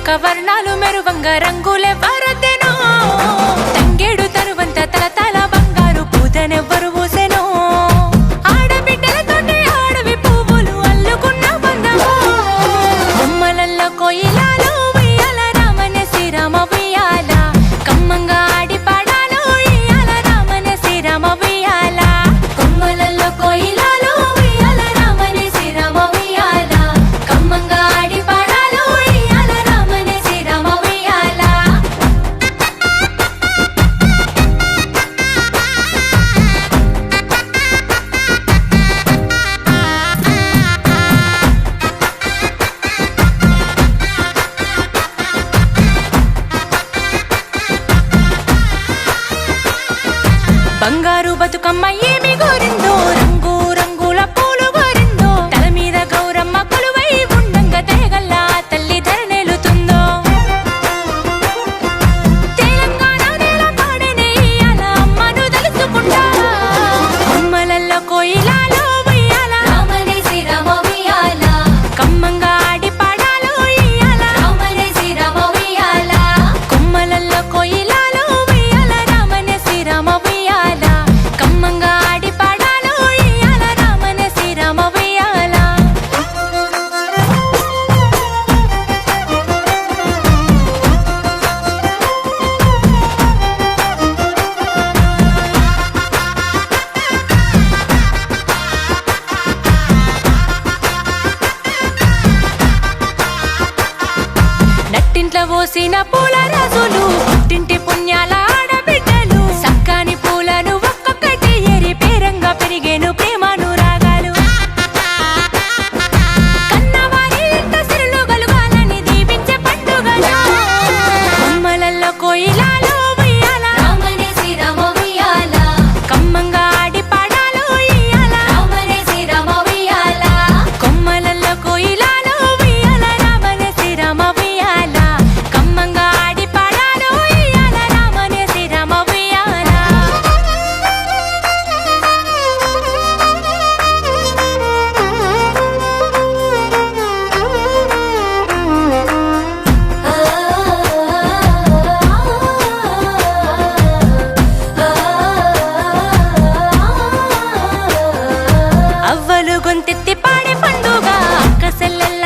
ఒక్క వర్ణాలు మెరువంగా రంగులే వరదెనో తంగేడు తరువంత తల తల బంగారు పూతనెవ్వరు పూసెనో ఆడబిడ్డలతోటి ఆడవి పువ్వులు అల్లుకున్న బంధమో బొమ్మలల్లో కోయిలాలు ఉయ్యాల రామనే శ్రీరామ ఉయ్యాల కమ్మంగా ఆడి పాడాలు ఉయ్యాల రామనే శ్రీరామ ఉయ్యాల బొమ్మలల్లో కోయిలాలు ఉయ్యాల రామనే శ్రీరామ ఉయ్యాల కమ్మంగా ఆడి పాడాలు ఉయ్యాల రామనే శ్రీరామ ఉయ్యాల. బంగారు బతుకమ్మ ఏమి గోరిందో రంగు రంగుల పూలు గోరిందో తల మీద గౌరమ్మ కొలువై ఉండంగా తెగల్లా తల్లి ధరణేలుతుందో తెలంగాణ నేల పాడనే ఇయ్యాల అమ్మను తలుచుకుంటా బొమ్మలల్లో కోయిలాలు ఉయ్యాల రామనే శ్రీరామ ఉయ్యాల కమ్మంగా ఆడి పాడాలు ఇయ్యాల రామనే శ్రీరామ ఉయ్యాల కొమ్మలల్లో కోయిలాలు ఉయ్యాల రామనే శ్రీరామ ఉయ్యాల కమ్మంగా ఆడి పాడాలు ఇయ్యాల రామనే శ్రీరామ ఉయ్యాల. నట్టింట్లో పోసిన పూల రాజులు పుట్టింటి పుణ్యాల ఆడబిడ్డలు సక్కాని పూలను ఒక్కొక్కటి ఏరి పేరంగా పెరిగేను ప్రేమానురాగాలు కన్నవారి ఇంట సిరులు గలుగాలని దీవించే పండుగలు బొమ్మలల్లో కోయిలాలు ఉయ్యాల రామనే శ్రీరామ ఉయ్యాల కమ్మంగా ఆడి పాడాలు ఇయ్యాల రామనే శ్రీరామ ఉయ్యాల కొమ్మలల్లో కోయిలాలు ఉయ్యాల రామనే శ్రీరామ ఉయ్యాల కమ్మంగా ఆడి పాడాలు ఇయ్యాల రామనే శ్రీరామ ఉయ్యాల. అవ్వలు గొంతెత్తి పాడే పండుగ అక్క సెల్లెల్ల